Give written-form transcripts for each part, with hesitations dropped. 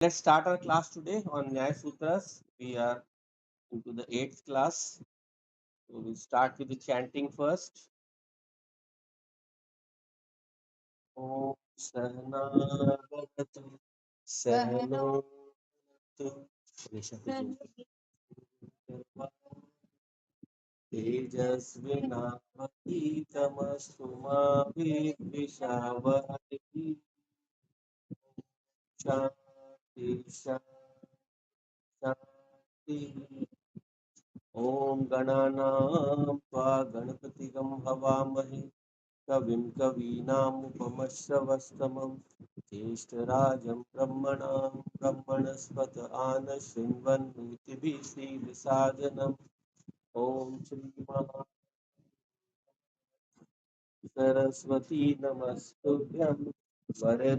Let's start our class today on Nyaya Sutras. We are into the eighth class. So we'll start with the chanting first. Om Sahana Bhavatu Sahano Bhunaktu Tejasvinavadhitamastu ma vidvishavahati Shanti Shanti Om Gananam Tva Ganapatitam Havamahi कविं कवीनामुपमश्रवस्तमं ज्येष्ठराजं ब्रह्मणस्पत आन शृण्वन्नोतिभिः श्रीविसादनम् ॐ सरस्वती नमस्तुभ्यं वरदे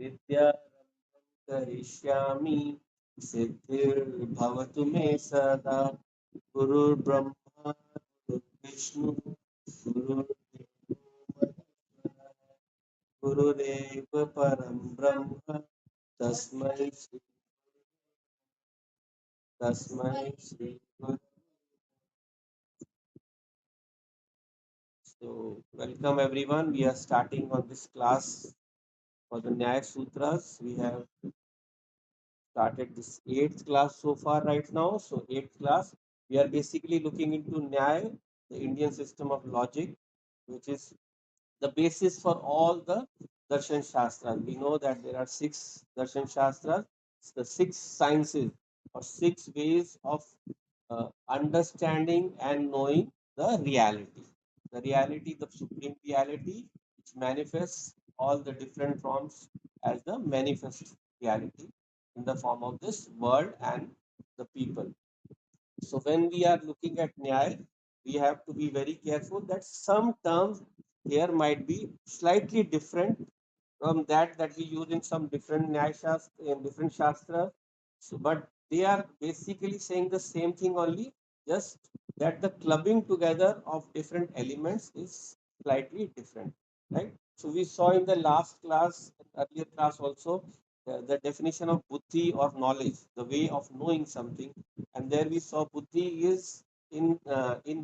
विद्यारम्भं करिष्यामि सिद्धिर्भवतु मे सदा गुरुर्ब्रह्मा गुरुर्विष्णु गुरुर्देवो गुरुरेव परं ब्रह्म तस्मै श्री तस्मै श्री गुरु. So welcome everyone. We are starting on this class for the Nyaya Sutras. We have started this eighth class so far right now. So eighth class, we are basically looking into Nyaya, the Indian system of logic, which is the basis for all the darshan shastras. We know that there are six darshan shastras, the six sciences or six ways of understanding and knowing the reality. The reality, the supreme reality, which manifests all the different forms as the manifest reality in the form of this world and the people. So when we are looking at Nyaya, we have to be very careful that some terms here might be slightly different from that we use in some different Nyaya Shastra, in different Shastras. So, but they are basically saying the same thing only, just that the clubbing together of different elements is slightly different, right? So we saw in the last class, earlier class also, the definition of buddhi or knowledge, the way of knowing something, and there we saw buddhi is in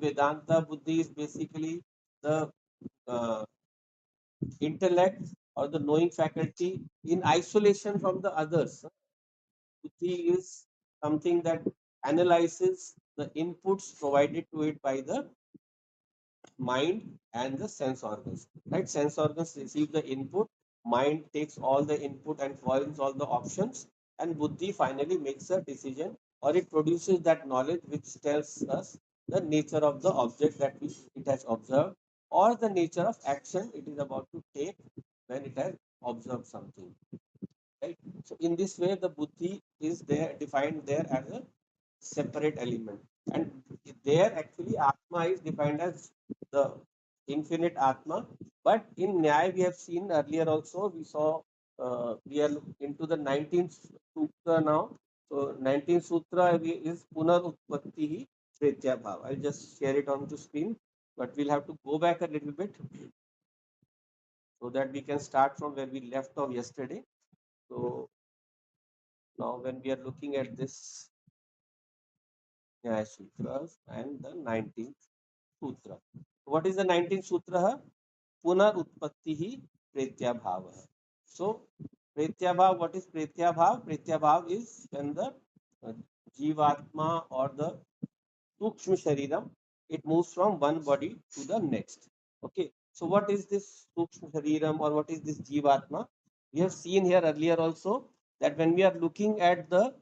Vedanta. Buddhi is basically the uh, intellect or the knowing faculty in isolation from the others. Buddhi is something that analyzes the inputs provided to it by the mind and the sense organs. Right? Sense organs receive the input, mind takes all the input and follows all the options, and buddhi finally makes a decision or it produces that knowledge which tells us the nature of the object that it has observed or the nature of action it is about to take when it has observed something. Right? So in this way, the buddhi is there defined there as a separate element, and there actually atma is defined as the infinite atma. But in Nyaya, we have seen earlier also, we saw we are into the 19th sutra now. So 19th sutra is punar utpatti pretya bhav. I'll just share it on the screen, but we'll have to go back a little bit so that we can start from where we left off yesterday. So now when we are looking at this Nyaya Sutras and the 19th Sutra. What is the 19th Sutra? Punar Utpattihi Pretya Bhava. So, Pretya Bhav, what is Pretya Bhav? Pretya Bhav is when the uh, Jivatma or the Sukshma Shariram, it moves from one body to the next. Okay. So, what is this Sukshma Shariram or what is this Jivatma? We have seen here earlier also that when we are looking at the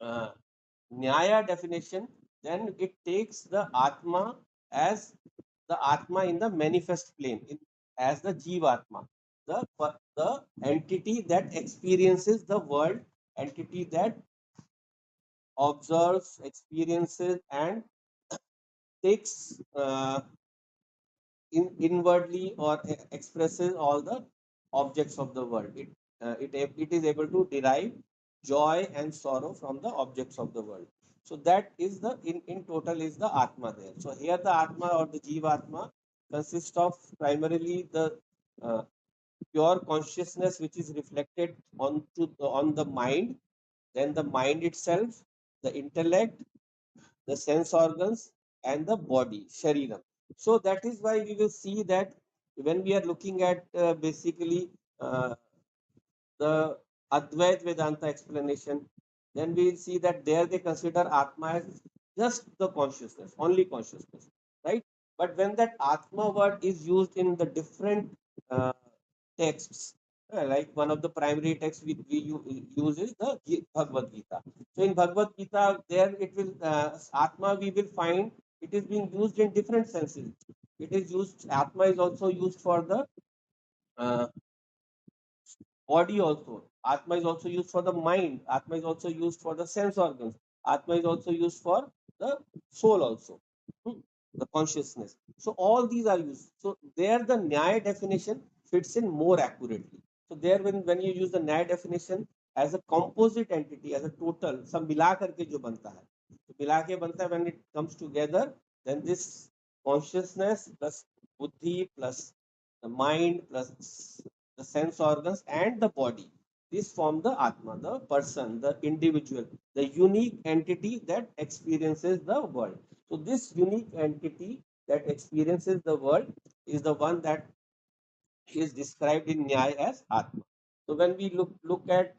uh, Nyaya definition, then it takes the Atma as the Atma in the manifest plane, as the Jivatma, the entity that experiences the world, entity that observes, experiences, and takes inwardly or expresses all the objects of the world. It is able to derive joy and sorrow from the objects of the world. So that is the in total is the Atma there. So here the Atma or the Jiva Atma consists of primarily the uh, pure consciousness which is reflected on the mind, then the mind itself, the intellect, the sense organs, and the body, shariram. So that is why we will see that when we are looking at basically uh, the Advait Vedanta explanation, then we will see that there they consider Atma as just the consciousness, only consciousness, right? But when that Atma word is used in the different uh, texts, like one of the primary texts use is the Bhagavad Gita. So in Bhagavad Gita, there it will Atma we will find it is being used in different senses. It is used Atma is also used for the uh, body also. Atma is also used for the mind. Atma is also used for the sense organs. Atma is also used for the soul also, hmm, the consciousness. So all these are used. So there the Nyaya definition fits in more accurately. So there when you use the Nyaya definition as a composite entity, as a total, सब मिला करके जो बनता है, तो मिला के बनता है when it comes together, then this consciousness plus buddhi plus the mind plus the sense organs and the body. This form the Atma, the person, the individual, the unique entity that experiences the world. So this unique entity that experiences the world is the one that is described in Nyaya as Atma. So when we look at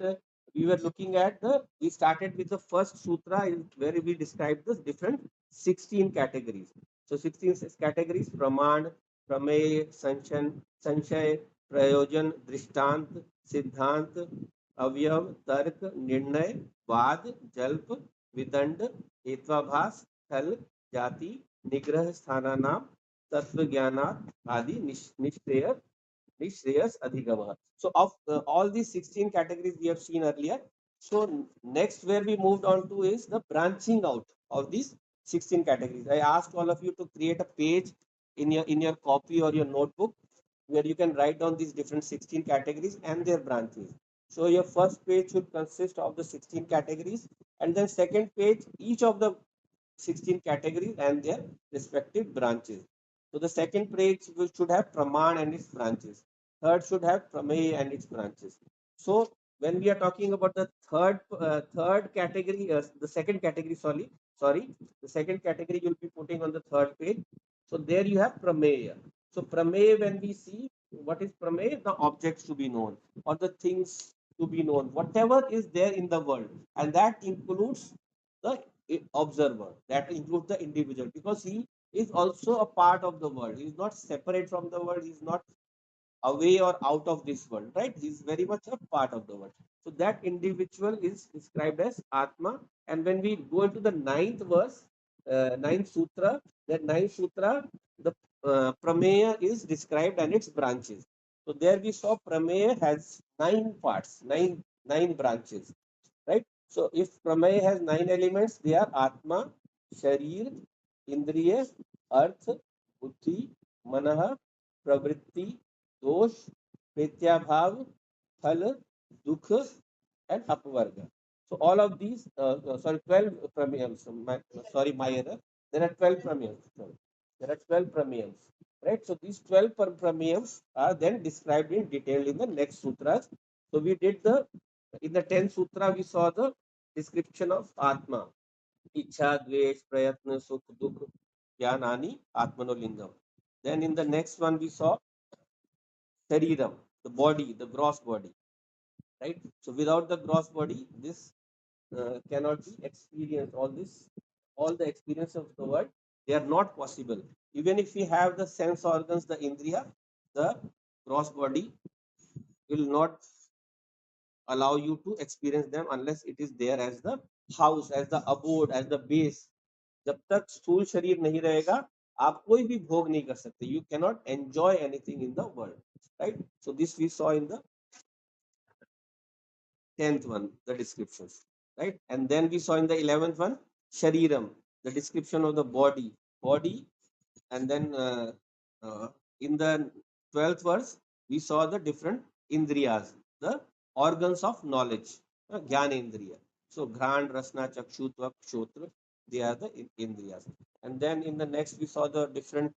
we were looking at the we started with the first sutra where we described the different 16 categories. So 16 categories: Praman, Pramey, Sanchay, Prayojan, Drishtant, Siddhant, Avyav, Tark, Nirnay, Vad, Jalp, Vidand, Hetvabhas, Thal, Jati, Nigrah, Sthananam, Tattva Jnana, Adi, Nishtraya, Shreyas Adhigama. So of all these 16 categories we have seen earlier. So next where we moved on to is the branching out of these 16 categories. I asked all of you to create a page in your copy or your notebook where you can write down these different 16 categories and their branches. So your first page should consist of the 16 categories, and then second page each of the 16 categories and their respective branches. So the second page should have Praman and its branches. Third should have Pramay and its branches. So when we are talking about the third category, the second category, the second category you'll be putting on the third page. So there you have Prameya. So Prameya, when we see what is Prameya, the objects to be known or the things to be known, whatever is there in the world, and that includes the observer, that includes the individual, because he is also a part of the world. He is not separate from the world. He is not away or out of this world, right? He is very much a part of the world. So that individual is described as Atma. And when we go into the ninth verse, ninth sutra, that ninth sutra, the Prameya is described and its branches. So there we saw Prameya has nine parts, nine branches, right? So if Pramay has nine elements, they are Atma, Sharir, Indriya, Arth, Buddhi, Manaha, Pravritti, Dosh, Pretyabhav, Phal, Dukha, and Apvarga. So all of these, 12 pramayams, sorry, my error. There are 12 pramayams. There are 12 pramayams, right? So these 12 pramayams are then described in detail in the next sutras. So we did the in the 10th sutra, we saw the description of Atma, Ichha, Dvesh, Prayatna, Sukh, Dukh, Jnanani, Atmanolingam. Then in the next one, we saw Shariram, the body, the gross body, right? So without the gross body, this cannot be experienced. All the experience of the world, they are not possible. Even if we have the sense organs, the Indriya, the gross body will not allow you to experience them unless it is there as the house, as the abode, as the base. जब तक स्थूल शरीर नहीं रहेगा, आप कोई भी भोग नहीं कर सकते. You cannot enjoy anything in the world, right? So this we saw in the 10th one, the descriptions, right? And then we saw in the 11th one, shariram, the description of the body. And then uh, in the 12th verse, we saw the different indriyas, the organs of knowledge, jnana indriya. So ghan, rasna, chakshu, tvak, shotra, they are the indriyas. And then in the next, we saw the different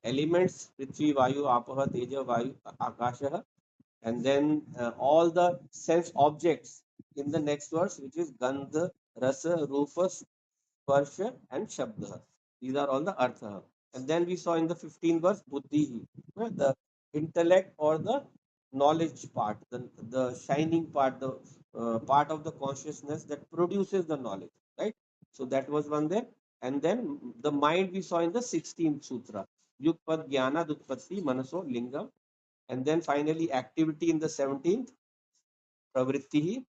elements, Prithvi, Vayu, Apaha, Teja, Vayu, Akasha, and then all the sense objects in the next verse, which is Gandha, Rasa, Rupa, Sparsha, and Shabda. These are all the Artha. And then we saw in the 15th verse, Buddhi, the intellect or the knowledge part, the shining part, the part of the consciousness that produces the knowledge, right? So that was one there. And then the mind we saw in the 16th Sutra, Yukpad Jnana Dutpatti Manaso Lingam. And then finally activity in the 17th, Pravritti,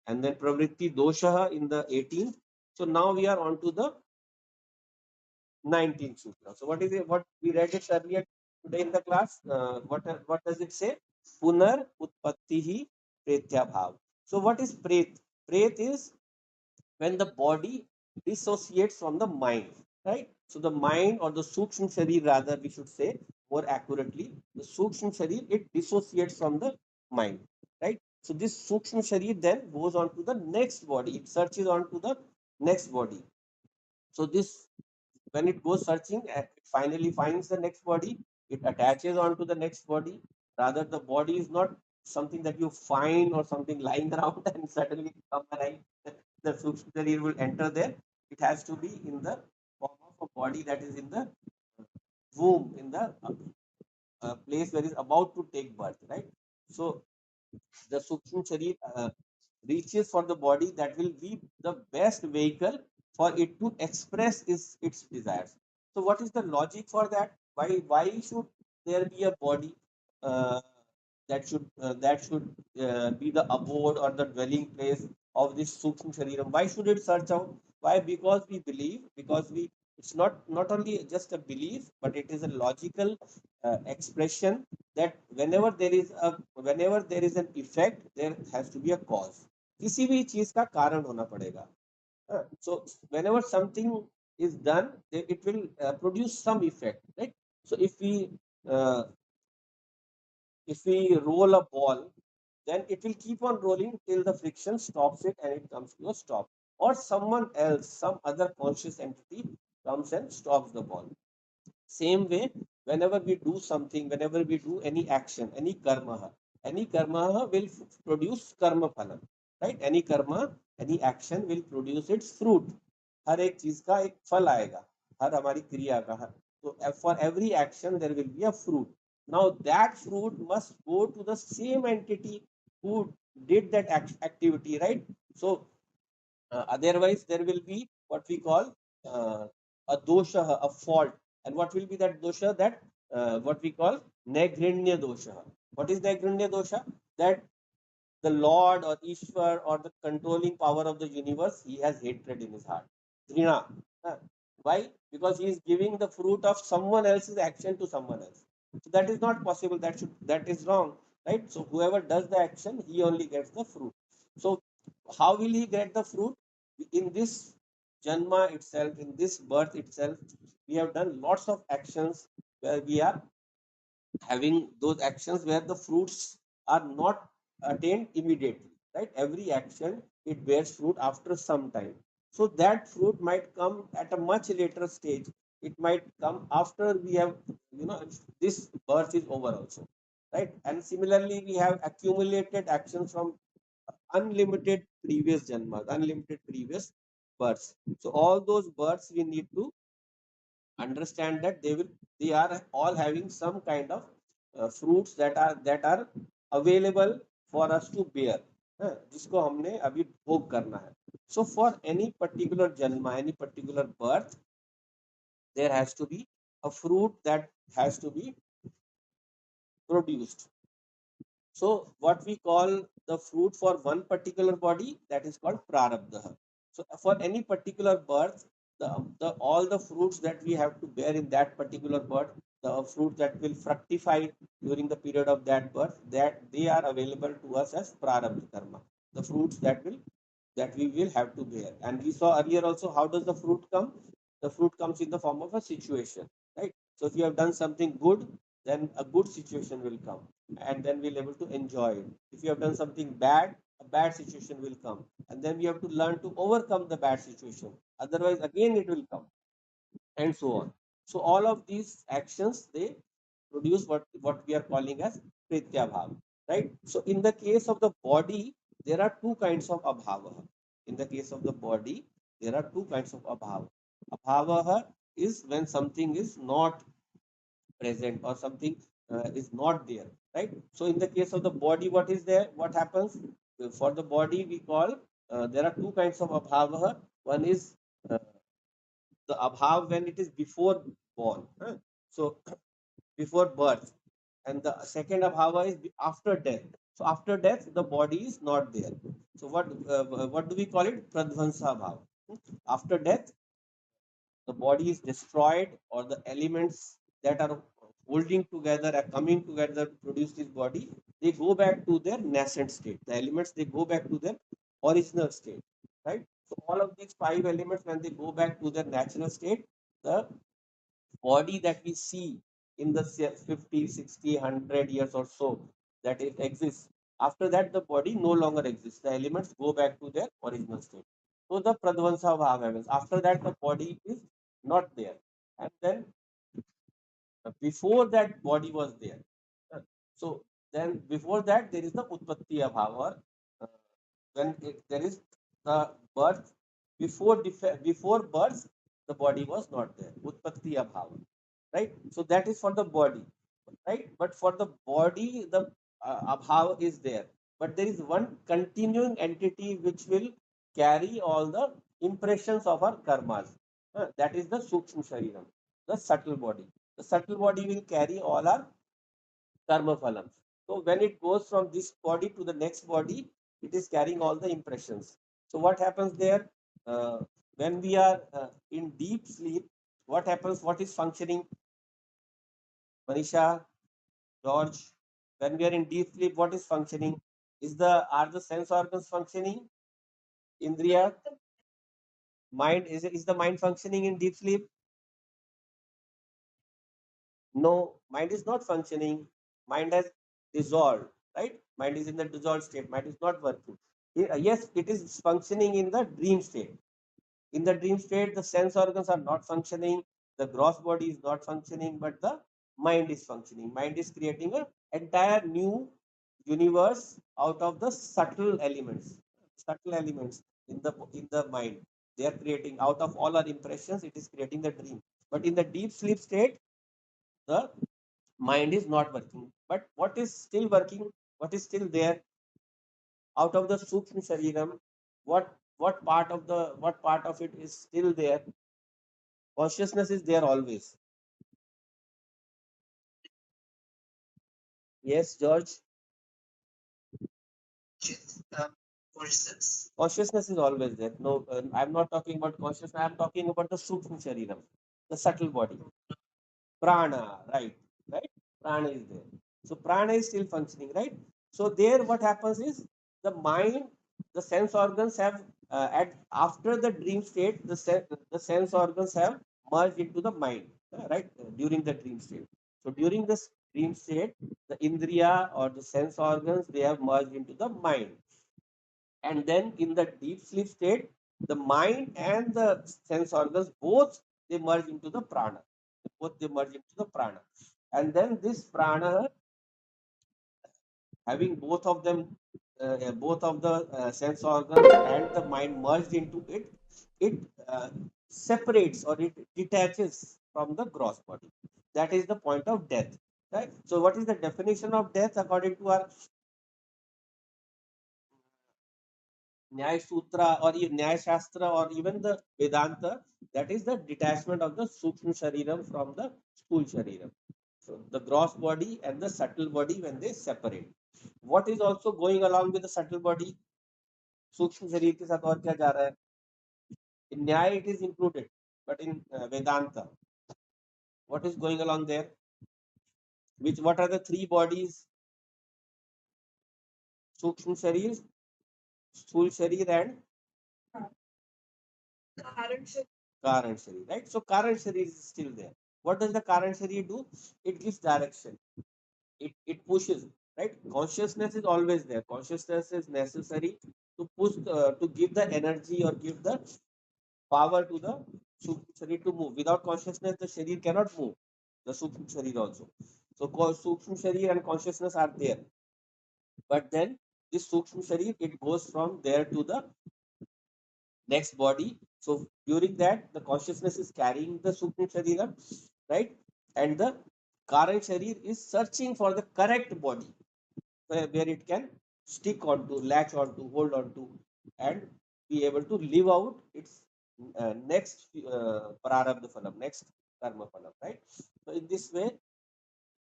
and then Pravritti Dosha in the 18th. So now we are on to the 19th sutra. So what is it? What we read it earlier today in the class? What does it say? Punar utpattihi pretya bhav. So what is pret? Pret is when the body dissociates from the mind, right? So the mind or the sukshma sharir, rather we should say more accurately, the sukshma sharir, it dissociates from the mind, right? So this sukshma sharir then goes on to the next body. It searches on to the next body. So this when it goes searching, it finally finds the next body, it attaches onto the next body. Rather, the body is not something that you find or something lying around and suddenly come alive. The Sukshma will enter there. It has to be in the form of a body that is in the womb, in the place where it's about to take birth, right? So the Sukshma Sharir reaches for the body that will be the best vehicle for it to express its desires. So, what is the logic for that? Why should there be a body uh, that should be the abode or the dwelling place of this Sukshma Shariram? Why should it search out? Why? Because we believe, because we it's not only just a belief, but it is a logical expression that whenever there is an effect, there has to be a cause. किसी भी चीज का कारण होना पड़ेगा. So whenever something is done, it will produce some effect, right? So uh, if we roll a ball, then it will keep on rolling till the friction stops it and it comes to a stop, or someone else, some other conscious entity comes and stops the ball. Same way, whenever we do something, whenever we do any action, any karma will produce karma phala, right? Any karma, any action will produce its fruit. हर एक चीज का एक फल आएगा, हर हमारी क्रिया का हर. So for every action there will be a fruit. Now that fruit must go to the same entity who did that activity, right? So otherwise, there will be what we call a dosha, a fault. And what will be that dosha? That what we call negrinya dosha. What is negrinya dosha? That the Lord or Ishwar or the controlling power of the universe, he has hatred in his heart. Drina. Huh. Why? Because he is giving the fruit of someone else's action to someone else. So that is not possible. That is wrong, right? So whoever does the action, he only gets the fruit. So how will he get the fruit? In this janma itself, in this birth itself, we have done lots of actions where we are having those actions where the fruits are not attained immediately, right? Every action, it bears fruit after some time. So that fruit might come at a much later stage. It might come after we have, this birth is over also, right? And similarly, we have accumulated actions from unlimited previous janmas, unlimited previous births. So all those births we need to understand that they are all having some kind of fruits that are available for us to bear, जिसको हमने अभी भोग करना है. So for any particular janma, any particular birth, there has to be a fruit that has to be produced. So what we call the fruit for one particular body, that is called prarabdha. So for any particular birth, the all the fruits that we have to bear in that particular birth, the fruit that will fructify during the period of that birth, that they are available to us as prarabdha karma. The fruits that we will have to bear. And we saw earlier also, how does the fruit come? The fruit comes in the form of a situation, right? So if you have done something good, then a good situation will come, and then we'll able to enjoy it. If you have done something bad, a bad situation will come, and then we have to learn to overcome the bad situation. Otherwise, again it will come, and so on. So all of these actions, they produce what we are calling as pritya bhav, right? So in the case of the body, there are two kinds of abhava. In the case of the body, there are two kinds of abhava. Abhava is when something is not present or something is not there, right? So in the case of the body, what is there, what happens for the body, we call there are two kinds of abhava. One is uh, the abhav when it is before born, huh? So before birth, and the second abhava is after death. So after death the body is not there. So what do we call it? Pradhansa bhav. After death, the body is destroyed, or the elements that are holding together are coming together to produce this body, they go back to their nascent state. The elements, they go back to their original state, right? So all of these five elements, when they go back to their natural state, the body that we see in the 50, 60, 100 years or so, that it exists, after that the body no longer exists. The elements go back to their original state. So the pradvansa bhav happens. After that the body is not there. And then before that body was there. So then before that there is the utpatti abhava, or uh, there is the birth. Before birth the body was not there. Utpatti abhava, right? So that is for the body, right? But for the body, the abhava is there. But there is one continuing entity which will carry all the impressions of our karmas. That is the sukshma shariram, the subtle body. The subtle body will carry all our karma phalams. So when it goes from this body to the next body, it is carrying all the impressions. So what happens there? Uh, when we are in deep sleep, what happens? What is functioning? Manisha, George, when we are in deep sleep, what is functioning? Are the sense organs functioning? Indriya, mind, is the mind functioning in deep sleep? No, mind is not functioning. Mind has dissolved, right? Mind is in the dissolved state. Mind is not working. Yes, it is functioning in the dream state. In the dream state, the sense organs are not functioning, the gross body is not functioning, but the mind is functioning. Mind is creating an entire new universe out of the subtle elements. Subtle elements in the mind. They are creating out of all our impressions, it is creating the dream. But in the deep sleep state, the mind is not working. But what is still working? What is still there out of the Sukshma Shariram? What part of it is still there? Consciousness is there always. Yes, George. Consciousness is always there. No, I'm not talking about consciousness. I'm talking about the Sukshma Shariram, the subtle body. Prana, right? Right? Prana is there. So prana is still functioning, right? So there, what happens is the mind, the sense organs have at after the dream state, the sense organs have merged into the mind, right? During the dream state. So during this dream state, the indriya or the sense organs, they have merged into the mind. And then in the deep sleep state, the mind and the sense organs both, they merge into the prana. Both they merge into the prana. And then this prana, having both of the sense organs and the mind merged into it, it separates or it detaches from the gross body. That is the point of death, right? So what is the definition of death according to our Nyaya Sutra, or Nyaya Shastra, or even the Vedanta? That is the detachment of the Sukshma Shariram from the Sthula Shariram. So the gross body and the subtle body, when they separate. What is also going along with the subtle body? सूक्ष्म शरीर के साथ और क्या जा रहा है? In Nyaya it is included, but in Vedanta, what is going along there? What are the three bodies? Sukshma Sharir, Sthul Sharir, and Karan Sharir, right? So Karan Sharir is still there. What does the Karan Sharir do? It gives direction. It pushes, right? Consciousness is always there. Consciousness is necessary to push, to give the energy or give the power to the Sukshma Sharir to move. Without consciousness, the Sharir cannot move. The Sukshma Sharir also. So Sukshma Sharir and consciousness are there. But then this Sukshma Sharir, it goes from there to the next body. So during that, the consciousness is carrying the Sukshma Sharira, right? And the Karan Sharir is searching for the correct body where it can stick onto, latch onto, hold onto, and be able to live out its next prarabdha phalam, next karma phalam, right? So in this way,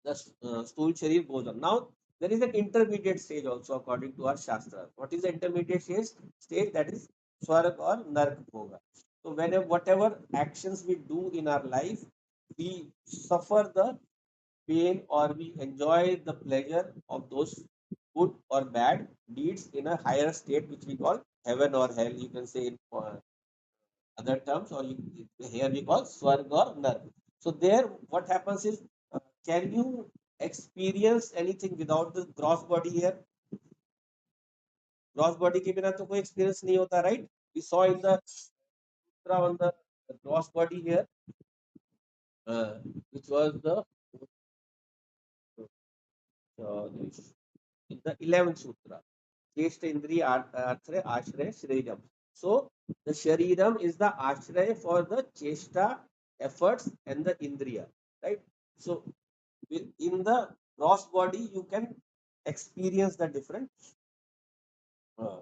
the stool sharir goes on. Now, there is an intermediate stage also according to our Shastra. What is the intermediate stage? Stage that is Swarg or Nark Bhoga. So, whenever whatever actions we do in our life, we suffer the pain or we enjoy the pleasure of those good or bad deeds in a higher state, which we call heaven or hell. You can say in other terms, or here we call Swarg or Nark. So, there what happens is, can you experience anything without the gross body here? Gross body के बिना तो कोई experience नहीं होता, right? We saw in the sutra on the gross body here, uh, which was uh, the 11th sutra. Cheshta Indriya Arthre Ashraya Shriram. So the Shariram is the Ashraya for the Cheshta efforts and the Indriya, right? So in the gross body, you can experience the different uh,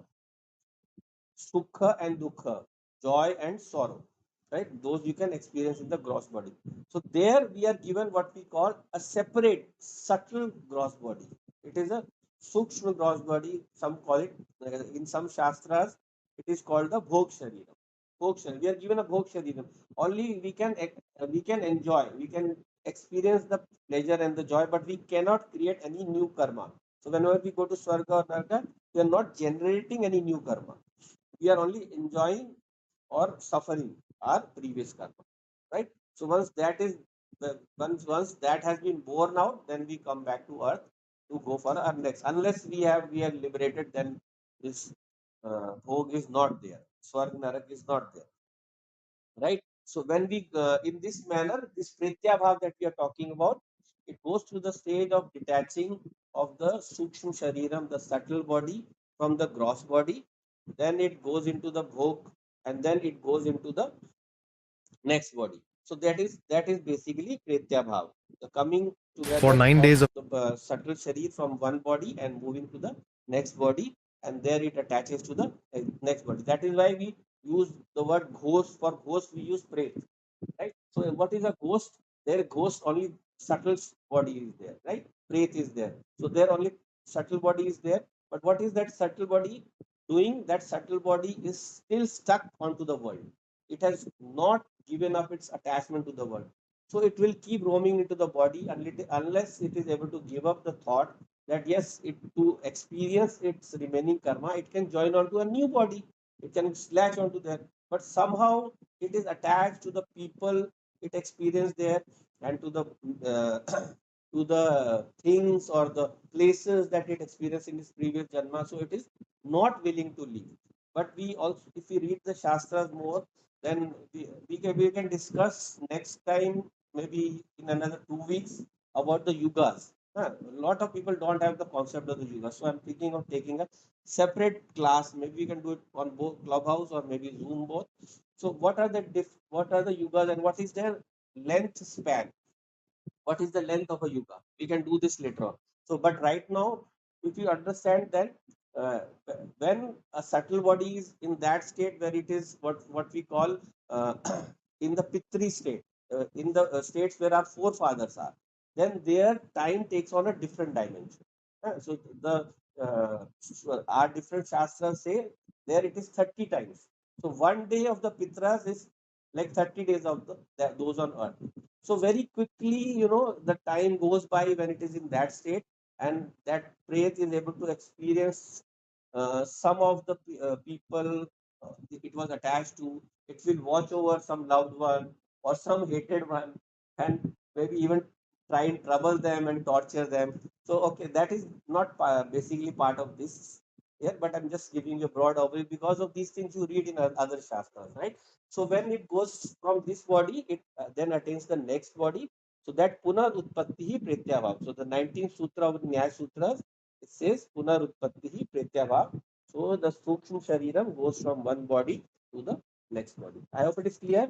sukha and dukha, joy and sorrow, right? Those you can experience in the gross body. So there we are given what we call a separate, subtle gross body. It is a sukshma gross body. Some call it in some shastras. It is called the bhog sharira. Bhog sharira. We are given a bhog sharira. Only we can enjoy. We can experience the pleasure and the joy, but we cannot create any new karma. So whenever we go to Swarga or Naraka, we are not generating any new karma. We are only enjoying or suffering our previous karma, right? So once that has been borne out, then we come back to earth to go for our next. Unless we are liberated, then this bhog is not there. Swarg Narak is not there, right? So when we in this manner, this pritya bhav that we are talking about, it goes through the stage of detaching of the sukshma shariram, the subtle body, from the gross body. Then it goes into the bhog, and then it goes into the next body. So that is basically Kritya Bhav, the coming For together 9 days of of the subtle Sharir from one body and moving to the next body, and there it attaches to the next body. That is why we use the word ghost. For ghost, we use pret, right? So what is a ghost? Their ghost only subtle body is there, right? Pret is there. So there only subtle body is there. But what is that subtle body doing? That subtle body is still stuck onto the world. It has not given up its attachment to the world. So it will keep roaming into the body unless it is able to give up the thought that yes, it to experience its remaining karma, it can join onto a new body. It can latch onto that. But somehow it is attached to the people it experienced there, and to the uh, to the things or the places that it experienced in its previous janma. So it is not willing to leave. But we also, if we read the shastras more, then we can discuss next time, maybe in another 2 weeks, about the yugas. A lot of people don't have the concept of the yugas. So I'm thinking of taking a separate class. Maybe we can do it on both Clubhouse or maybe Zoom both. So what are the yugas and what is their length span? What is the length of a yuga? We can do this later on. So, but right now, if you understand that uh, when a subtle body is in that state where it is what we call uh, in the pitri state, in the states where our forefathers are, then their time takes on a different dimension. So the our different shastras say there it is 30 times. So one day of the pitras is like 30 days of those on earth. So very quickly, the time goes by when it is in that state, and that prayer is able to experience some of the people it was attached to. It will watch over some loved one or some hated one, and maybe even try and trouble them and torture them. So, okay, that is not basically part of this. here, but I'm just giving you a broad overview because of these things you read in other shastras, right? So when it goes from this body, it then attains the next body. So that punar utpatti pretyabhav. So the 19th sutra of Nyaya Sutras, it says punar utpatti pretyabhav. So the sukshma shariram goes from one body to the next body. I hope it is clear.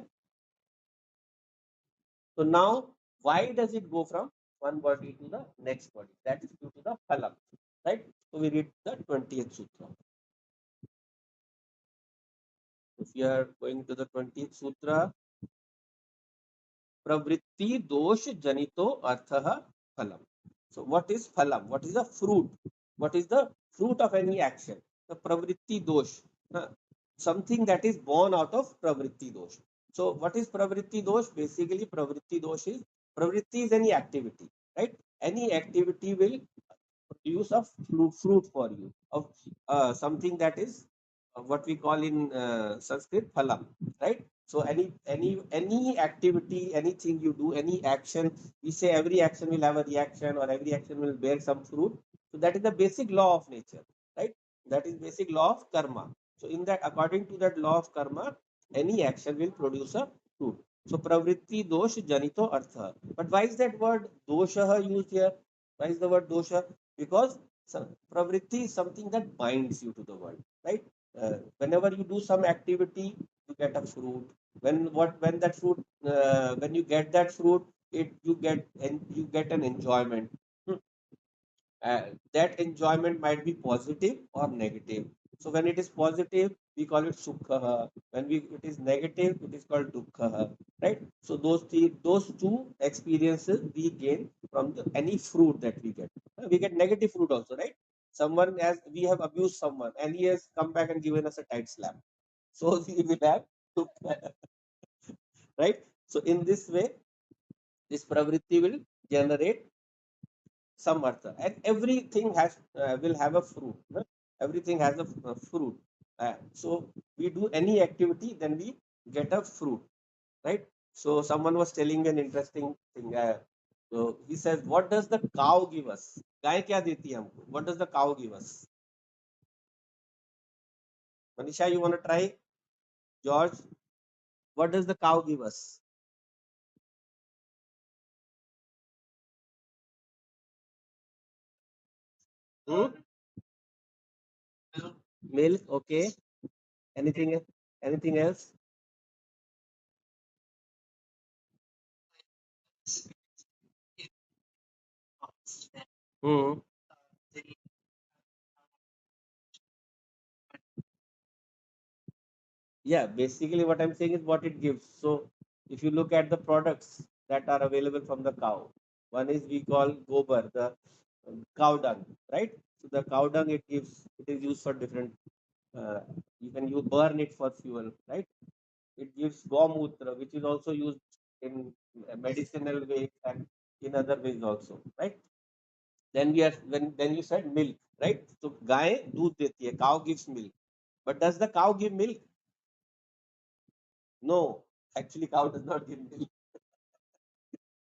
So now, why does it go from one body to the next body? That is due to the phalam, right? So we read the 20th sutra. If you are going to the 20th sutra, pravritti dosh janito artha phalam. So what is phalam? What is the fruit? What is the fruit of any action? The pravritti dosh, something that is born out of pravritti dosh. So what is pravritti dosh? Basically, pravritti is any activity, right? Any activity will use of fruit for you of something that is what we call in Sanskrit phalam, right? So any activity, anything you do, any action, we say every action will have a reaction or every action will bear some fruit. So that is the basic law of nature, right? That is basic law of karma. So in that, according to that law of karma, any action will produce a fruit. So pravritti dosh janito artha. But why is that word dosha used here? Why is the word dosha? Because pravritti is something that binds you to the world, right? Whenever you do some activity, you get a fruit. When that fruit, when you get that fruit, it you get an enjoyment. Hmm. That enjoyment might be positive or negative. So when it is positive, we call it sukha. When it is negative, it is called dukkha. Right? So those two experiences we gain from any fruit that we get. We get negative fruit also, right? Someone as we have abused someone, and he has come back and given us a tight slap. So we will have dukkha, right? So in this way, this pravritti will generate some artha, and everything has will have a fruit, no? Everything has a fruit. So we do any activity, then we get a fruit, right? So someone was telling an interesting thing. So he says, what does the cow give us? गाय क्या देती है हमको? What does the cow give us? Manisha, you want to try? George, what does the cow give us? Hmm? Milk. Okay. Anything anything else? Hmm. Yeah, basically what I'm saying is what it gives. So if you look at the products that are available from the cow, one is we call gobar, the cow dung, right? So the cow dung it gives, it is used for different. Uh, even you burn it for fuel, right? It gives gomutra, which is also used in medicinal ways and in other ways also, right? Then we are when then you said milk, right? So गाय दूध देती है, cow gives milk. But does the cow give milk? No, actually, cow does not give milk.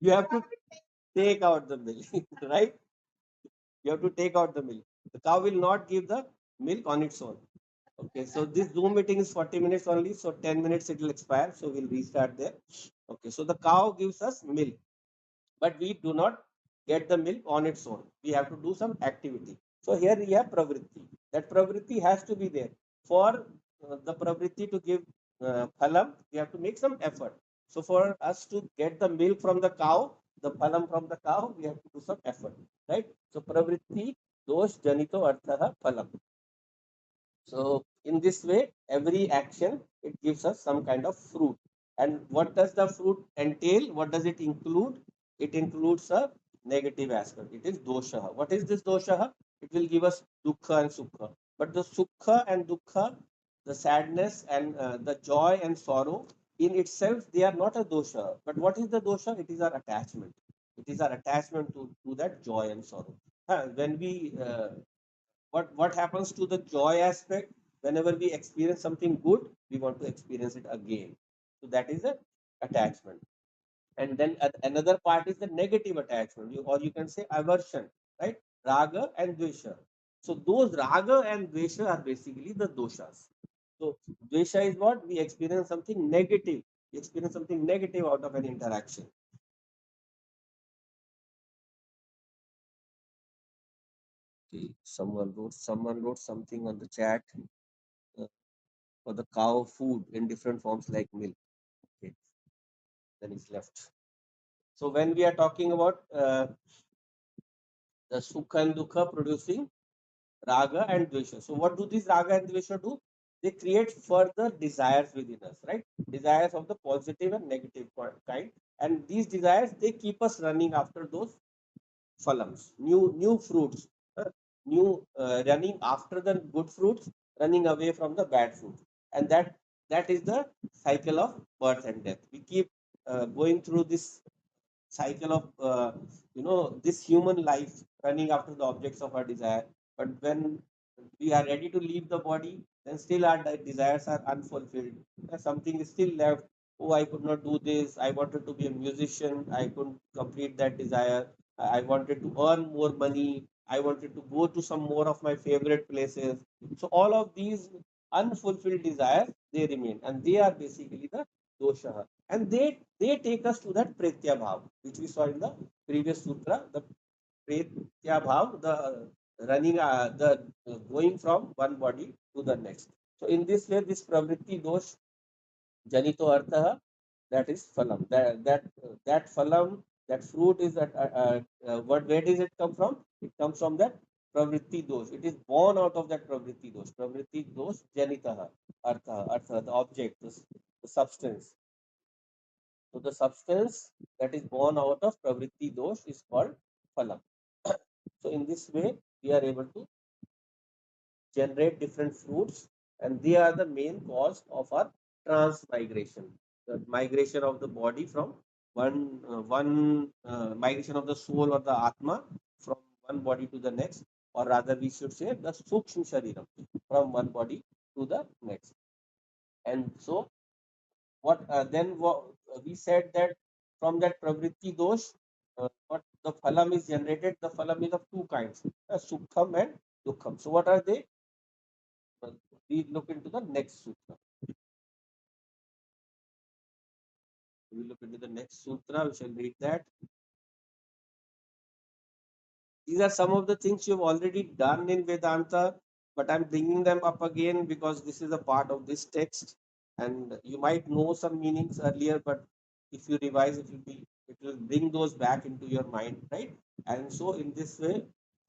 You have to take out the milk, right? You have to take out the milk. The cow will not give the milk on its own. Okay, so this Zoom meeting is 40 minutes only, so 10 minutes it will expire, so we'll restart there. Okay, so the cow gives us milk, but we do not get the milk on its own. We have to do some activity. So here we have pravritti. That pravritti has to be there. For the pravritti to give phalam, we have to make some effort. So for us to get the milk from the cow, the phalam from the cow, we have to do some effort, right? So pravritti dosh janito artha phalam. So in this way, every action it gives us some kind of fruit. And what does the fruit entail? What does it include? It includes a negative aspect. It is dosha. What is this dosha? It will give us dukkha and sukha. But the sukha and dukkha, the sadness and the joy and sorrow in itself, they are not a dosha. But what is the dosha? It is our attachment. It is our attachment to that joy and sorrow. When we what happens to the joy aspect? Whenever we experience something good, we want to experience it again. So that is a attachment. And then another part is the negative attachment, or you can say aversion, right? Raga and dvesha. So those raga and dvesha are basically the doshas. So dvesha is what we experience something negative. We experience something negative out of an interaction. Okay, someone wrote something on the chat uh, for the cow food in different forms like milk. Okay, then it's left. So when we are talking about the sukha and dukha producing raga and dvesha. So what do these raga and dvesha do? They create further desires within us, right? Desires of the positive and negative kind. And these desires, they keep us running after those phalams, new fruits, new running after the good fruits, running away from the bad fruits. And that is the cycle of birth and death. We keep going through this cycle of this human life, running after the objects of our desire. But when we are ready to leave the body, then still our desires are unfulfilled. Something is still left. Oh, I could not do this. I wanted to be a musician. I couldn't complete that desire. I wanted to earn more money. I wanted to go to some more of my favorite places. So all of these unfulfilled desires, they remain, and they are basically the dosha. And they take us to that pretya bhav, which we saw in the previous sutra. The pretya bhav, the running, the going from one body to the next. So in this way, this pravritti dosh janito artha, that is phalam. That phalam, that fruit is what, where does it come from? It comes from that pravritti dosh. It is born out of that pravritti dosh. Pravritti dosh janitaha artha, the object, the substance. So the substance that is born out of pravritti dosh is called phalam. So in this way, we are able to generate different fruits, and they are the main cause of our transmigration, the migration of the body from one migration of the soul or the atma from one body to the next, or rather we should say the sukshma shariram, from one body to the next. And so what then what, we said that from that pravritti dosh, what the phalam is generated, the phalam is of two kinds, sukham and dukkham. So what are they? We look into the next sutra. We look into the next sutra. We shall read that. These are some of the things you've already done in Vedanta, but I'm bringing them up again because this is a part of this text, and you might know some meanings earlier, but if you revise, it will bring those back into your mind, right? And so, in this way,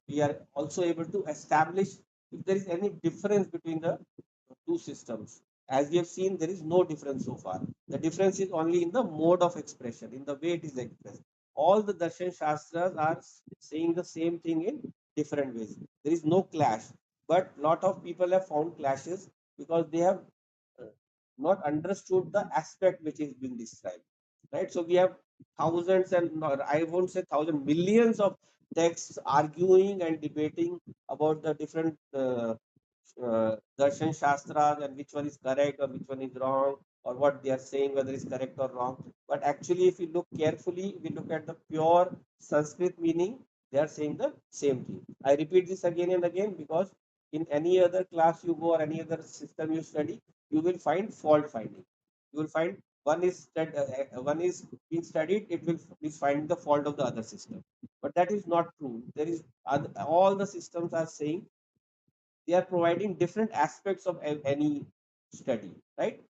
we are also able to establish if there is any difference between the two systems. As we have seen, there is no difference so far. The difference is only in the mode of expression, in the way it is expressed. All the darshan shastras are saying the same thing in different ways. There is no clash, but lot of people have found clashes because they have uh, not understood the aspect which is being described. Right? So we have thousands and I won't say thousand, millions of texts arguing and debating about the different darshan shastras and which one is correct or which one is wrong, or what they are saying, whether it's correct or wrong. But actually, if you look carefully, we look at the pure Sanskrit meaning, they are saying the same thing. I repeat this again and again because in any other class you go or any other system you study, you will find fault finding. You will find one is being studied, it will be find the fault of the other system. But that is not true. There is all the systems are saying they are providing different aspects of any study, right?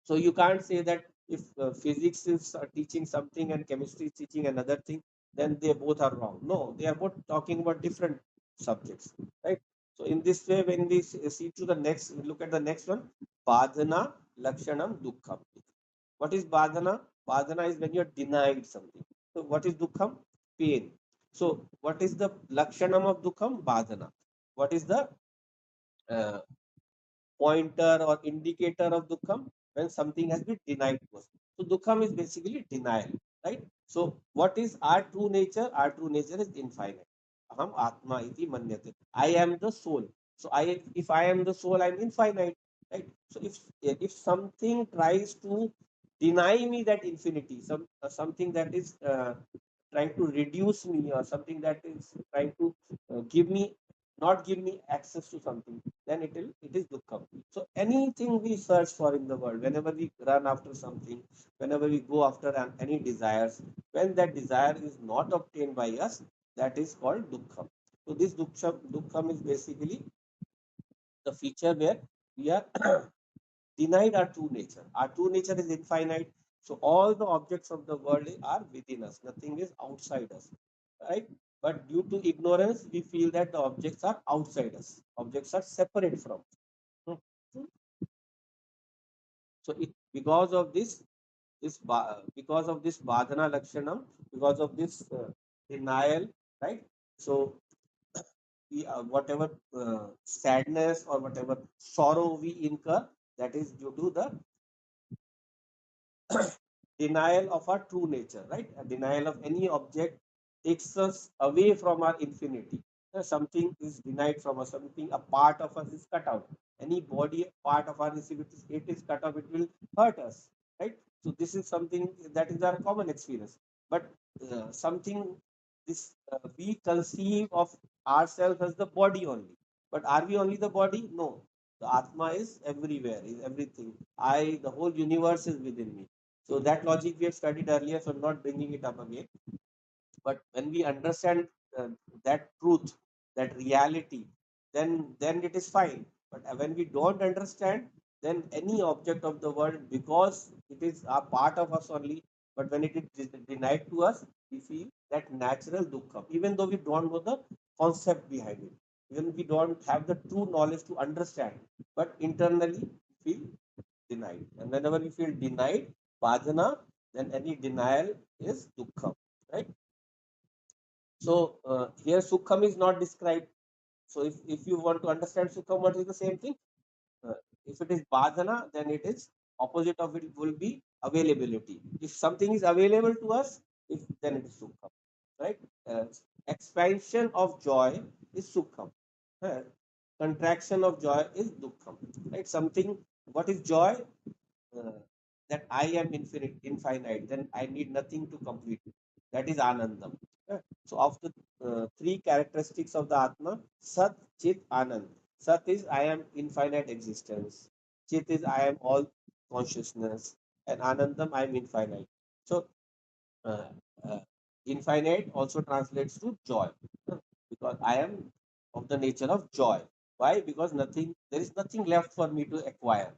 So you can't say that if physics is teaching something and chemistry is teaching another thing, then they both are wrong. No, they are both talking about different subjects, right? So in this way, when we see to the next, look at the next one, badhana lakshanam dukkham. What is badhana? Badhana is when you are denied something. So what is dukkham? Pain. So what is the lakshanam of dukkham? Badhana. What is the uh, pointer or indicator of dukkham? When something has been denied to us. So dukkham is basically denial, right? So what is our true nature? Our true nature is infinite. Aham atma iti manyate. I am the soul. So if I am the soul, I'm infinite, right? So if something tries to deny me that infinity, something that is trying to reduce me, or something that is trying to give me not give me access to something, then it is dukkha. So anything we search for in the world, whenever we run after something, whenever we go after any desires, when that desire is not obtained by us, that is called dukkha. So this dukkha is basically the feature where we are denied our true nature. Our true nature is infinite. So all the objects of the world are within us. Nothing is outside us, right? But due to ignorance, we feel that the objects are outside us. Objects are separate from us. Hmm. So it because of because of this badhana lakshanam, because of this denial, right? So whatever sadness or whatever sorrow we incur, that is due to the denial of our true nature, right? A denial of any object takes us away from our infinity. Something is denied from us, something, a part of us is cut out. Any body part of our is, if it is cut off, it will hurt us, right? So this is something that is our common experience. But something this we conceive of ourselves as the body only. But are we only the body? No. The Atma is everywhere, is everything. The whole universe is within me. So that logic we have studied earlier, so I'm not bringing it up again. But when we understand that truth, that reality, then it is fine. But when we don't understand, then any object of the world, because it is a part of us only, but when it is denied to us, we feel that natural dukkha, even though we don't know the concept behind it, even we don't have the true knowledge to understand, but internally we feel denied. And whenever we feel denied, bhajana, then any denial is dukkha, right? So here Sukham is not described. So if you want to understand Sukham, what is the same thing? Uh, if it is Badhana, then it is opposite of it will be availability. If something is available to us, if then it is Sukham, right? Expansion of joy is Sukham. Uh, Contraction of joy is Dukkham, right? Something, what is joy? uh, that I am infinite, then I need nothing to complete it. That is Anandam. So, of the three characteristics of the Atma, Sat, Chit, Anand. Sat is I am infinite existence. Chit is I am all consciousness. And Anandam, I am infinite. So, uh, uh, infinite also translates to joy, because I am of the nature of joy. Why? Because there is nothing left for me to acquire.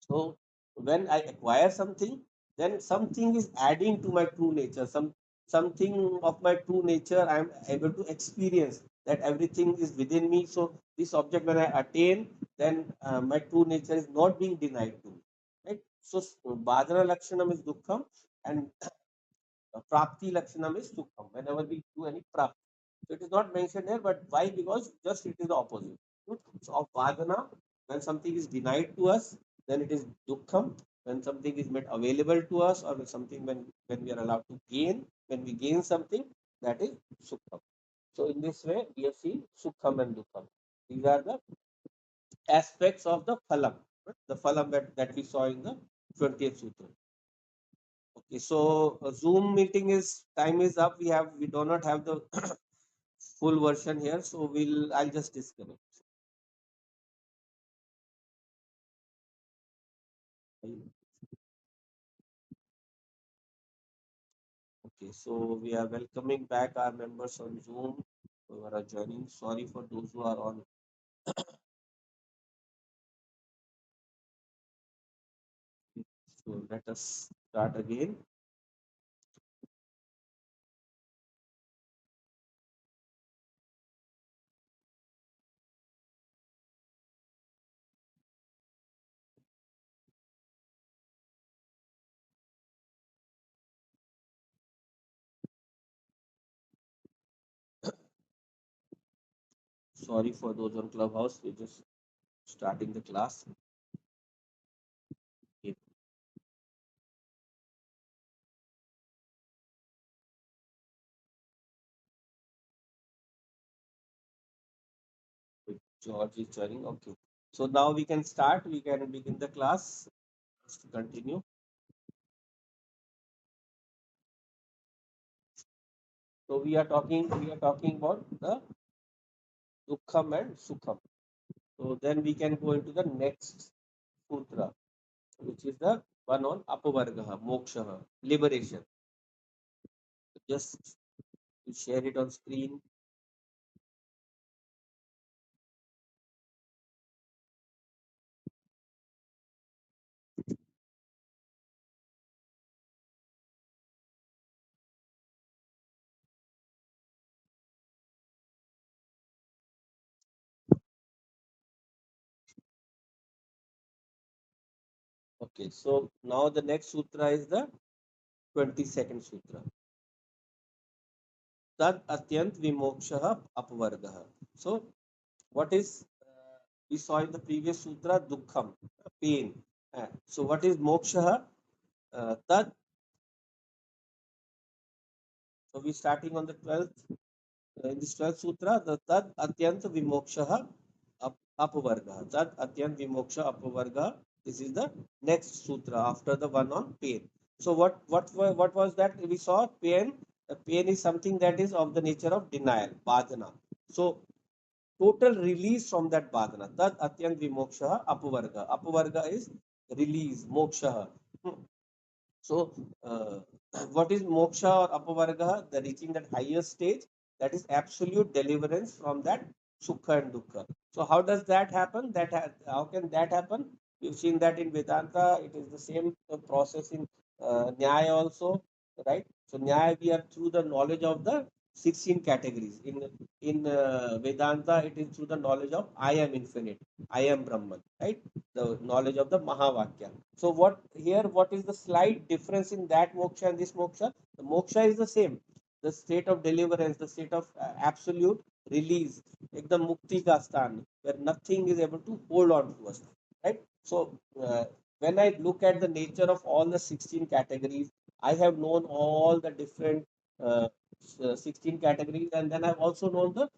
So when I acquire something, then something is adding to my true nature. Something of my true nature I am able to experience. That everything is within me. So this object, when I attain, then my true nature is not being denied to me. Right. So Bhadana Lakshanam is Dukkham, and Prapti Lakshanam is Sukham. Whenever we do any Prapti. So it is not mentioned here, but why? Because just it is the opposite. So of Vadana, when something is denied to us, then it is Dukkham. When something is made available to us, or something when we are allowed to gain, when we gain something, that is Sukham. So in this way, we have seen Sukham and Dukkham. These are the aspects of the Phalam, right? The Phalam that we saw in the 20th Sutra. Okay, so Zoom meeting is time is up. We do not have the full version here, so I'll just disconnect. Okay, so we are welcoming back our members on Zoom who are joining. Sorry for those who are on. So let us start again. Sorry for those on Clubhouse. We're just starting the class. Okay, George is joining. Okay, so now we can start. We can begin the class. Let's continue. So we are talking. We are talking about the Dukkham and Sukham. So then we can go into the next sutra, which is the one on Apavargaha, Moksha, liberation. Just to share it on screen. Okay, so now the next sutra is the 22nd sutra. Tad atyant vimoksha apvargaha. So what is we saw in the previous sutra dukkham, pain. So what is moksha? Tad. So we starting on the 12th. In this 12th sutra, the tad atyant vimoksha apvarga. Tad atyant vimoksha apvarga. This is the next sutra after the one on pain. So what was that we saw? Pain. Pain is something that is of the nature of denial, badhana. So total release from that badhana. Tad atyant vimoksha apvarga. Apvarga is release, moksha. So, what is moksha or apavarga? The reaching that higher stage, that is absolute deliverance from that sukha and dukkha. So, how does that happen? How can that happen? We've seen that in Vedanta, it is the same process in Nyaya also, right? So, Nyaya we are through the knowledge of the 16 categories. In Vedanta, it is through the knowledge of I am infinite, I am Brahman, right? The knowledge of the Mahavakya. So what is the slight difference in that moksha and this moksha? The moksha is the same. The state of deliverance, the state of absolute release, like the mukti ka sthan, where nothing is able to hold on to us, right? So when I look at the nature of all the 16 categories, I have known all the different uh, 16 categories, and then I've also known the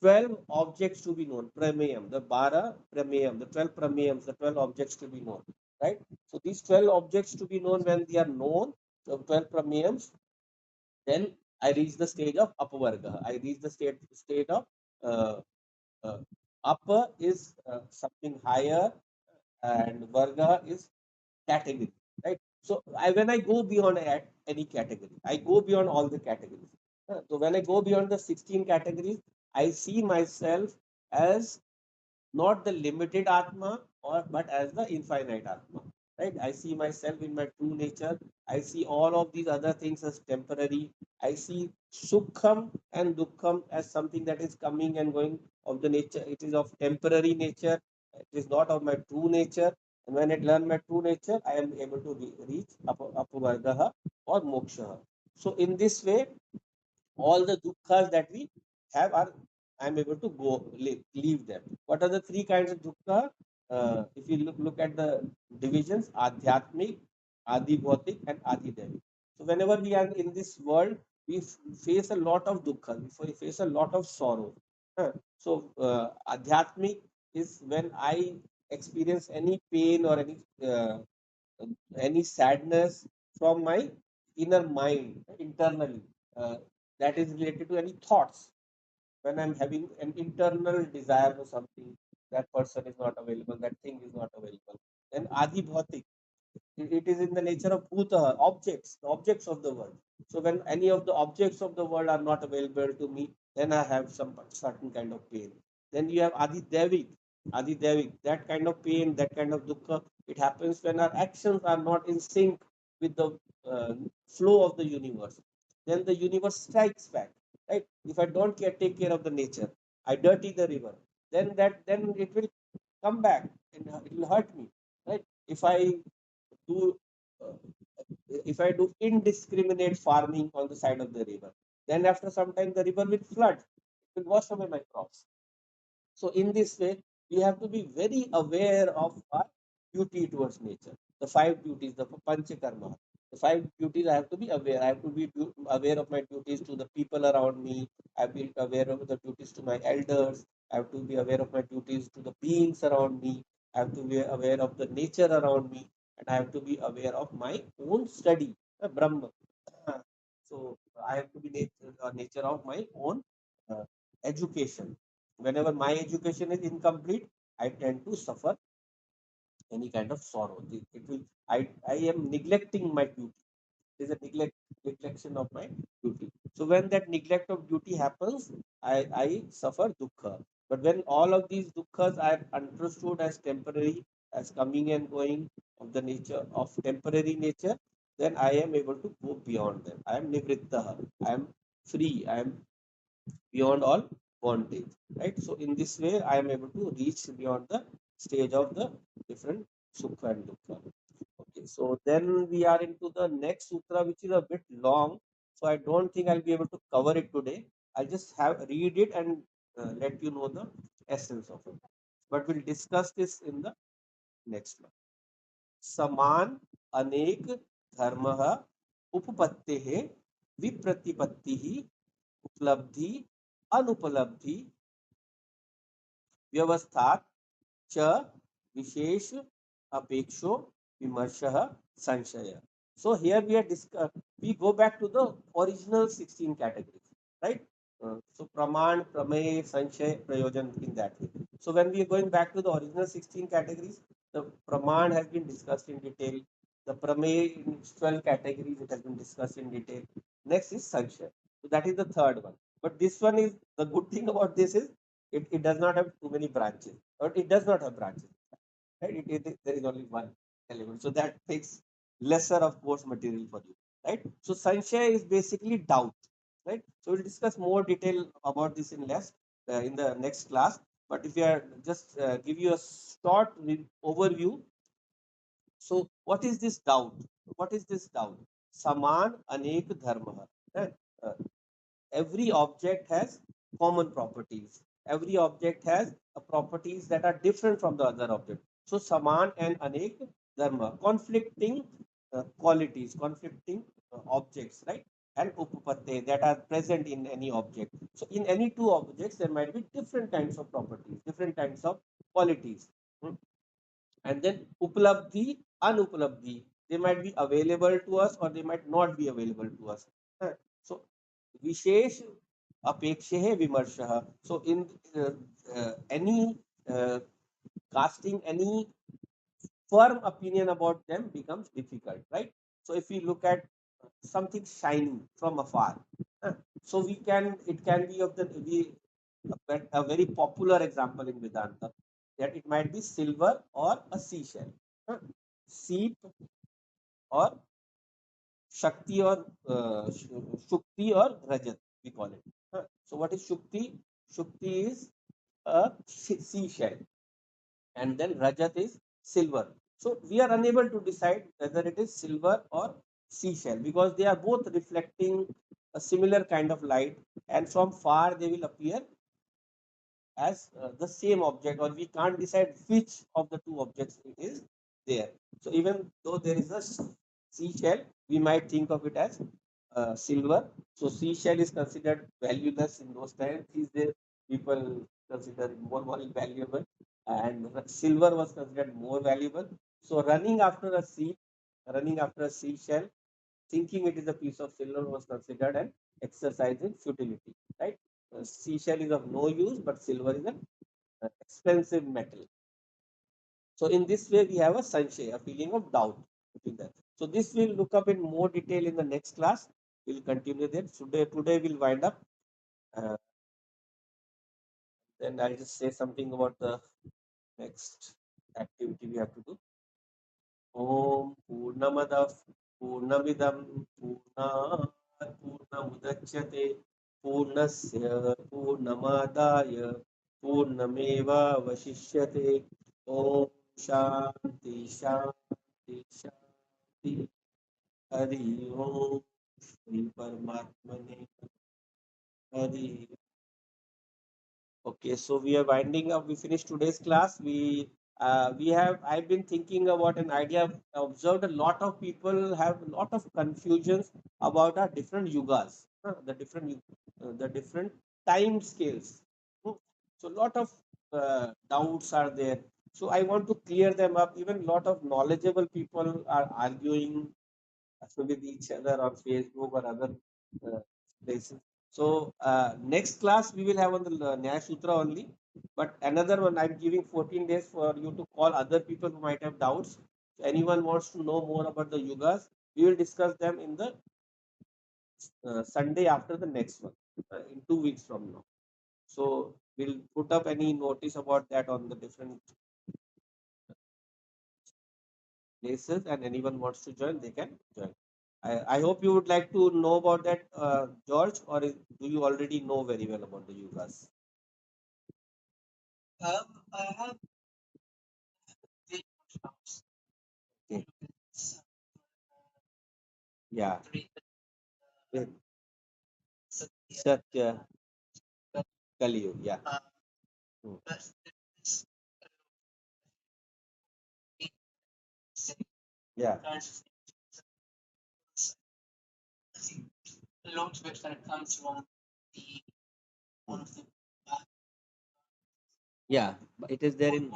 12 objects to be known, prameyam, the bara prameyam, the 12 prameyams, the 12 objects to be known, right? So these 12 objects to be known, when they are known, the 12 prameyams, then I reach the stage of apavarga. I reach the state of uh, uh, upper is something higher, and varga is category, right? So when I go beyond any category, I go beyond all the categories. So when I go beyond the 16 categories, I see myself as not the limited Atma, or but as the infinite Atma. Right? I see myself in my true nature. I see all of these other things as temporary. I see Sukham and Dukkham as something that is coming and going of the nature. It is of temporary nature. It is not of my true nature. And when I learn my true nature, I am able to reach Apavargaha or Moksha. So in this way, all the dukkhas that we have are I'm able to leave them. What are the three kinds of dukkha? If you look at the divisions, adhyatmic, adi bhautik, and adi devi. So whenever we are in this world, we face a lot of dukkha, we face a lot of sorrow. So adhyatmic is when I experience any pain or any sadness from my inner mind internally, uh, that is related to any thoughts. When I'm having an internal desire for something, that person is not available, that thing is not available. Then adi bhautik, it is in the nature of bhuta, objects, the objects of the world. So when any of the objects of the world are not available to me, then I have some certain kind of pain. Then you have adi devik, that kind of pain, that kind of dukkha. It happens when our actions are not in sync with the flow of the universe. Then the universe strikes back, right? If I don't take care of the nature, I dirty the river, then it will come back and it will hurt me, right? Do uh, if I do indiscriminate farming on the side of the river, then after some time the river will flood. It will wash away my crops. So in this way, we have to be very aware of our duty towards nature. The five duties, the panchakarma. The five duties I have to be aware. I have to be aware of my duties to the people around me. I have to be aware of the duties to my elders. I have to be aware of my duties to the beings around me. I have to be aware of the nature around me. And I have to be aware of my own study, Brahma. So I have to be nature of my own education. Whenever my education is incomplete, I tend to suffer any kind of sorrow. It will, I am neglecting my duty. Is a neglection of my duty. So when that neglect of duty happens, I suffer dukkha. But when all of these dukkhas are understood as temporary, as coming and going of the nature of temporary nature, then I am able to go beyond them. I am nivrittaha. I am free. I am beyond all bondage. Right. So in this way, I am able to reach beyond the stage of the different sukha and dukkha. Okay, so then we are into the next sutra, which is a bit long. So I don't think I'll be able to cover it today. I'll just have read it and let you know the essence of it. But we'll discuss this in the next one. Saman अनेक धर्म उपपत्ते विप्रतिपत्ति उपलब्धि अनुपलब्धि व्यवस्था च विशेष अपेक्षो विमर्शः संशय. So here we are we go back to the original 16 categories, right? So praman, pramay, sanshay, prayojan in that way. So when we are going back to the original 16 categories, the praman has been discussed in detail. The pramay in its 12 categories, it has been discussed in detail. Next is sanshay. So that is the third one. But this one is the good thing about this is it does not have too many branches, or it does not have branches, right? There is only one element, so that takes lesser of course material for you, right? So sanshaya is basically doubt, right? So we'll discuss more detail about this in less in the next class. But if you are just give you a short overview. So what is this doubt? What is this doubt? Saman anek dharma, right? Every object has common properties. Every object has properties that are different from the other object. So saman and anek dharma, conflicting qualities, conflicting objects, right? And upapatte that are present in any object. So in any two objects, there might be different kinds of properties, different kinds of qualities. Hmm. And then upalabdhi, anupalabdhi, they might be available to us or they might not be available to us. So विशेष अपेक्षे है विमर्शः. So in any casting any firm opinion about them becomes difficult, right? So if we look at something shining from afar, so we can, it can be of the we a very popular example in Vedanta, that it might be silver or a seashell, seep or Shakti or Shukti or Rajat, we call it. So what is Shukti? Shukti is a seashell, and then Rajat is silver. So we are unable to decide whether it is silver or seashell because they are both reflecting a similar kind of light, and from far they will appear as the same object, or we can't decide which of the two objects it is there. So even though there is a seashell, we might think of it as silver. So seashell is considered valueless in those times. These days, people consider it more valuable, and silver was considered more valuable. So running after a seashell, thinking it is a piece of silver was considered an exercise in futility, right? Seashell is of no use, but silver is an expensive metal. So in this way, we have a sanshay, a feeling of doubt between that. So this we'll look up in more detail in the next class. We'll continue there. Today we'll wind up. Uh, then I'll just say something about the next activity we have to do. Om Purnamadah Purnamidam Purnat Purnamudachyate Purnasya Purnamadaya Purnameva Vashishyate. Om Shanti Shanti Shanti. Hari Om Shri Paramatmane Hari. Okay, so we are winding up. We finished today's class. We have, I've been thinking about an idea. I've observed a lot of people have a lot of confusions about our different yugas, the different time scales. Hmm. So a lot of doubts are there. So I want to clear them up. Even a lot of knowledgeable people are arguing with each other on Facebook or other places. So next class we will have on the Nyaya Sutra only. But another one, I'm giving 14 days for you to call other people who might have doubts. If anyone wants to know more about the yugas, we will discuss them in the Sunday after the next one, in 2 weeks from now. So we'll put up any notice about that on the different places, and anyone wants to join, they can join. I hope you would like to know about that, George, or do you already know very well about the yugas? Okay. Yeah. With Satya Kali Yuga. Yeah. Hmm. Yeah. Yeah. But it is there in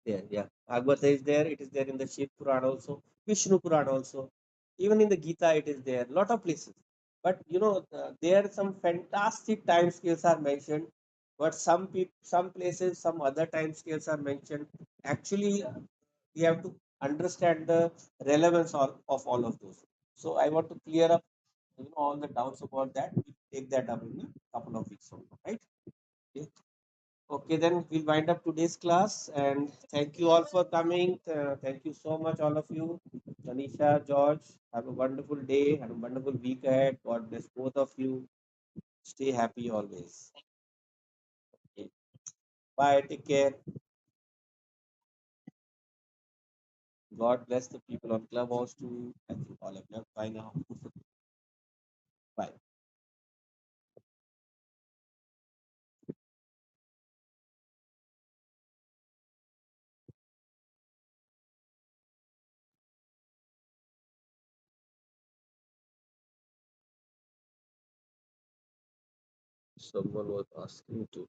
there. Yeah. Bhagavata is there. It is there in the Shiv Purana also. Vishnu Purana also. Even in the Gita, it is there. Lot of places. But there some fantastic time scales are mentioned. But some places, some other time scales are mentioned. Actually, we have to understand the relevance of all of those. So I want to clear up all the doubts about that. We take that up in a couple of weeks from now, right? Okay. Okay, then we'll wind up today's class, and thank you all for coming. Thank you so much, all of you. Tanisha, George, have a wonderful day, have a wonderful week ahead. God bless both of you. Stay happy always. Okay. Bye. Take care. God bless the people on Clubhouse too. I think all of you. Bye now. Bye. Someone was asking to.